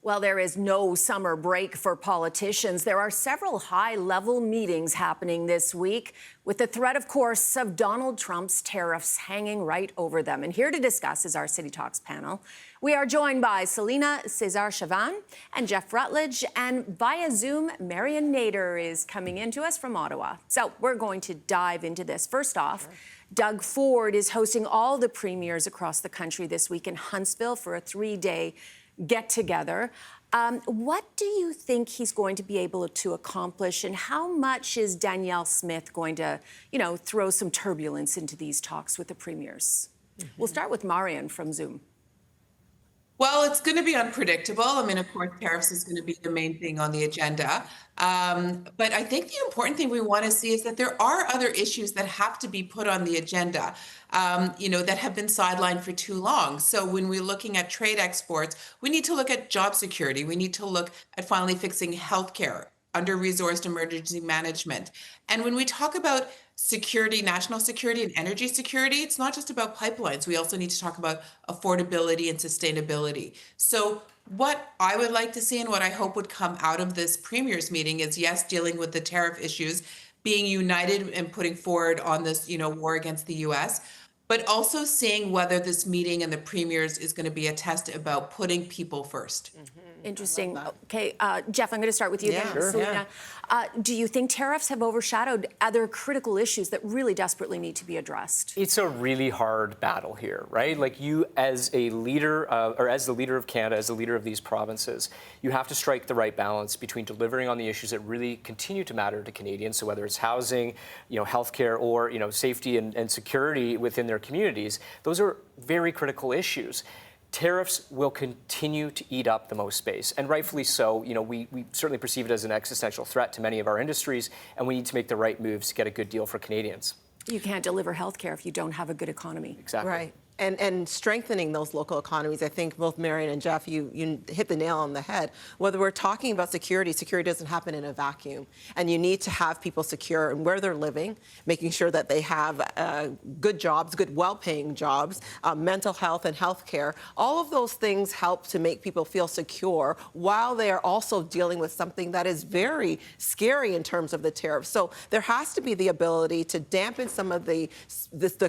Well, there is no summer break for politicians. There are several high-level meetings happening this week, with the threat, of course, of Donald Trump's tariffs hanging right over them. And here to discuss is our City Talks panel. We are joined by Celina Caesar-Chavannes and Jeff Rutledge, and via Zoom, Marion Nader is coming in to us from Ottawa. So we're going to dive into this. First off, Doug Ford is hosting all the premiers across the country this week in Huntsville for a 3-day get-together. What do you think he's going to be able to accomplish, and how much is Danielle Smith going to, throw some turbulence into these talks with the premiers? We'll start with Marion from Zoom. Well, it's going to be unpredictable. I mean, of course, tariffs is going to be the main thing on the agenda. But I think the important thing we want to see is that there are other issues that have to be put on the agenda, that have been sidelined for too long. So when we're looking at trade exports, we need to look at job security. We need to look at finally fixing healthcare, under-resourced emergency management. And when we talk about security, national security and energy security, it's not just about pipelines. We also need to talk about affordability and sustainability. So what I would like to see and what I hope would come out of this premiers meeting is, yes, dealing with the tariff issues, being united and putting forward on this, war against the U.S., but also seeing whether this meeting and the premiers is going to be a test about putting people first. Interesting. Okay, Jeff, I'm going to start with you then. Sure. Celina, do you think tariffs have overshadowed other critical issues that really desperately need to be addressed? It's a really hard battle here, right? Like, you as a leader, or as the leader of Canada, as the leader of these provinces, you have to strike the right balance between delivering on the issues that really continue to matter to Canadians. So whether it's housing, healthcare, or, safety and security within their communities, those are very critical issues. Tariffs will continue to eat up the most space, and rightfully so. We certainly perceive it as an existential threat to many of our industries, and we need to make the right moves to get a good deal for Canadians. You can't deliver healthcare if you don't have a good economy. Exactly. Right. And strengthening those local economies. I think both Marion and Jeff, you hit the nail on the head. Whether we're talking about security doesn't happen in a vacuum. And you need to have people secure in where they're living, making sure that they have good jobs, good, well-paying jobs, mental health and health care. All of those things help to make people feel secure while they are also dealing with something that is very scary in terms of the tariffs. So there has to be the ability to dampen some of the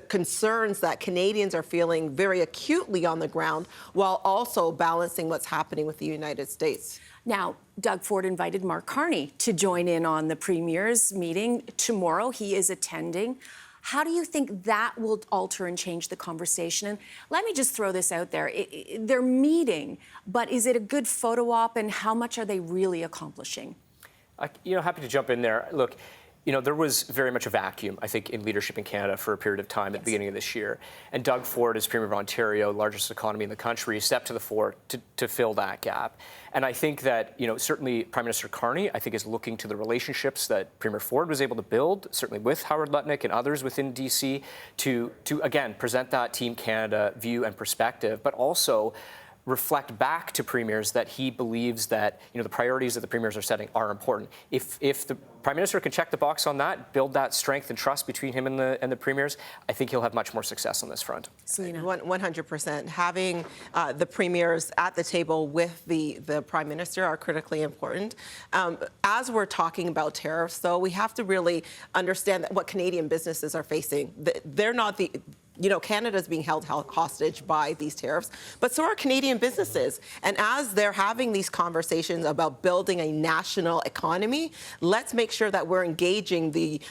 concerns that Canadians are feeling very acutely on the ground, while also balancing what's happening with the United States. Now, Doug Ford invited Mark Carney to join in on the premiers meeting tomorrow. He is attending. How do you think that will alter and change the conversation? And let me just throw this out there. They're meeting, but is it a good photo op, and how much are they really accomplishing? Happy to jump in there. Look, there was very much a vacuum, I think, in leadership in Canada for a period of time at the beginning of this year. And Doug Ford, as Premier of Ontario, largest economy in the country, stepped to the fore to fill that gap. And I think that, certainly Prime Minister Carney, I think, is looking to the relationships that Premier Ford was able to build, certainly with Howard Lutnick and others within D.C., to again, present that Team Canada view and perspective, but also reflect back to premiers that he believes that the priorities that the premiers are setting are important. If the Prime Minister can check the box on that, build that strength and trust between him and the premiers, I think he'll have much more success on this front. Celina. 100%. Having the premiers at the table with the Prime Minister are critically important. As we're talking about tariffs, though, we have to really understand that what Canadian businesses are facing. They're not the... Canada's being held hostage by these tariffs, but so are Canadian businesses. And as they're having these conversations about building a national economy, let's make sure that we're engaging the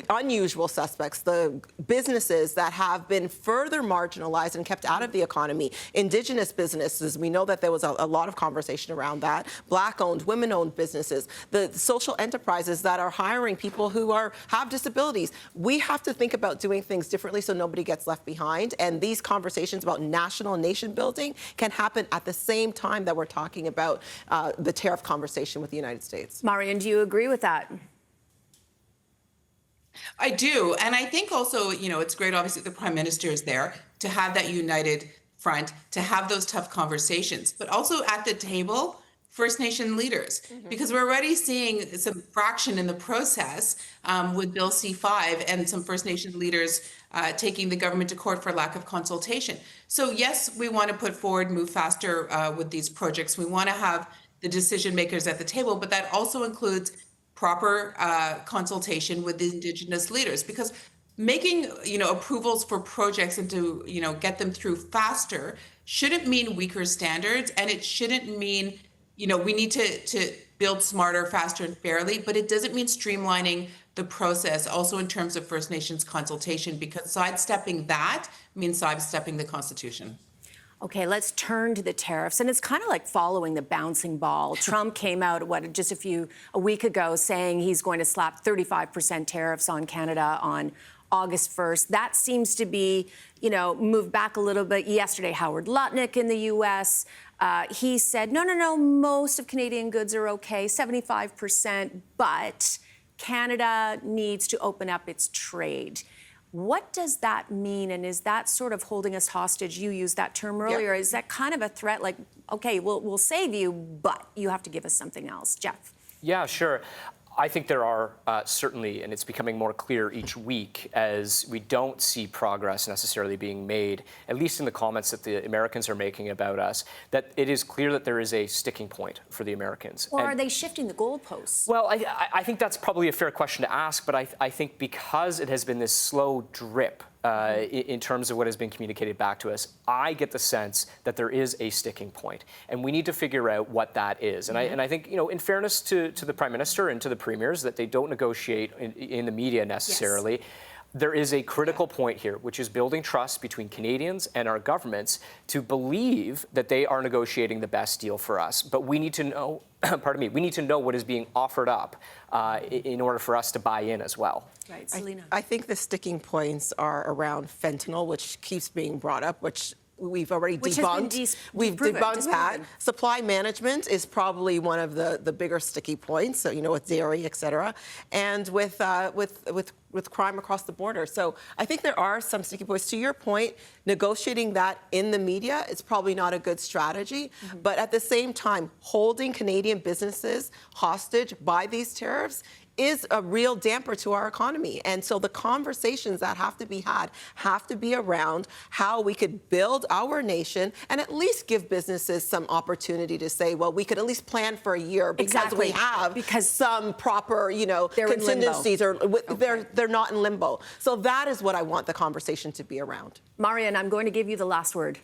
unusual suspects, the businesses that have been further marginalized and kept out of the economy. Indigenous businesses, we know that there was a lot of conversation around that. Black-owned, women-owned businesses, the social enterprises that are hiring people who have disabilities. We have to think about doing things differently so nobody gets left behind, and these conversations about national and nation building can happen at the same time that we're talking about the tariff conversation with the United States. Marion, do you agree with that? I do. And I think also, it's great, obviously, the Prime Minister is there to have that united front, to have those tough conversations, but also at the table, First Nation leaders, because we're already seeing some fraction in the process with Bill C-5 and some First Nation leaders taking the government to court for lack of consultation. So yes, we want to put forward, move faster with these projects. We want to have the decision makers at the table, but that also includes proper consultation with the Indigenous leaders, because making approvals for projects and to get them through faster shouldn't mean weaker standards, and it shouldn't mean we need to build smarter, faster, and fairly, but it doesn't mean streamlining the process also in terms of First Nations consultation, because sidestepping that means sidestepping the Constitution. Okay, let's turn to the tariffs. And it's kind of like following the bouncing ball. Trump came out, just a week ago saying he's going to slap 35% tariffs on Canada on August 1st. That seems to be, moved back a little bit. Yesterday, Howard Lutnick in the U.S., he said, no, most of Canadian goods are okay, 75%, but Canada needs to open up its trade. What does that mean? And is that sort of holding us hostage? You used that term earlier. Is that kind of a threat? Like, okay, we'll save you, but you have to give us something else. Jeff? Yeah, sure. I think there are certainly, and it's becoming more clear each week as we don't see progress necessarily being made, at least in the comments that the Americans are making about us, that it is clear that there is a sticking point for the Americans. Or are they shifting the goalposts? Well, I think that's probably a fair question to ask, but I think because it has been this slow drip in terms of what has been communicated back to us, I get the sense that there is a sticking point, and we need to figure out what that is. And I think, in fairness to the Prime Minister and to the premiers, that they don't negotiate in the media necessarily. Yes. There is a critical point here, which is building trust between Canadians and our governments to believe that they are negotiating the best deal for us. But we need to know, we need to know what is being offered up in order for us to buy in as well. Right, Celina. I think the sticking points are around fentanyl, which keeps being brought up, which we've already debunked. We've debunked that. Supply management is probably one of the bigger sticky points. So with dairy, et cetera, and with crime across the border. So I think there are some sticky points. To your point, negotiating that in the media is probably not a good strategy. But at the same time, holding Canadian businesses hostage by these tariffs is a real damper to our economy. And so the conversations that have to be had have to be around how we could build our nation and at least give businesses some opportunity to say, well, we could at least plan for a year because we have some proper, contingencies, or they're not in limbo. So that is what I want the conversation to be around. Marion, I'm going to give you the last word.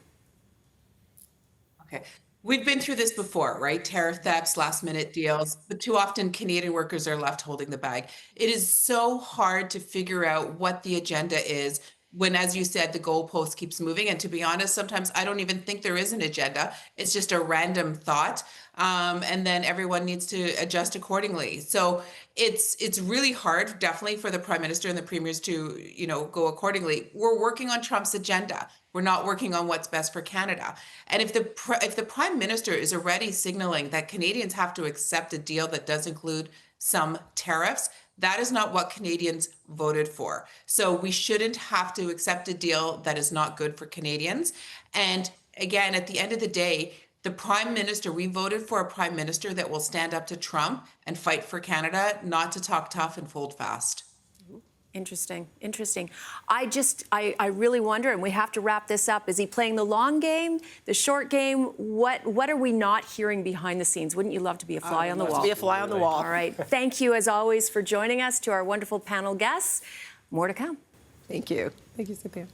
Okay. We've been through this before, right? Tariff thefts, last-minute deals, but too often Canadian workers are left holding the bag. It is so hard to figure out what the agenda is when, as you said, the goalpost keeps moving. And to be honest, sometimes I don't even think there is an agenda. It's just a random thought. And then everyone needs to adjust accordingly. So it's really hard, definitely, for the Prime Minister and the premiers to, go accordingly. We're working on Trump's agenda. We're not working on what's best for Canada. And if the Prime Minister is already signaling that Canadians have to accept a deal that does include some tariffs, that is not what Canadians voted for. So we shouldn't have to accept a deal that is not good for Canadians. And again, at the end of the day, the Prime Minister, we voted for a Prime Minister that will stand up to Trump and fight for Canada, not to talk tough and fold fast. Interesting. I really wonder, and we have to wrap this up, is he playing the long game, the short game? What are we not hearing behind the scenes? Wouldn't you love to be a fly on the wall? Be a fly on the wall. All right. Thank you, as always, for joining us, to our wonderful panel guests. More to come. Thank you. Thank you, Cynthia.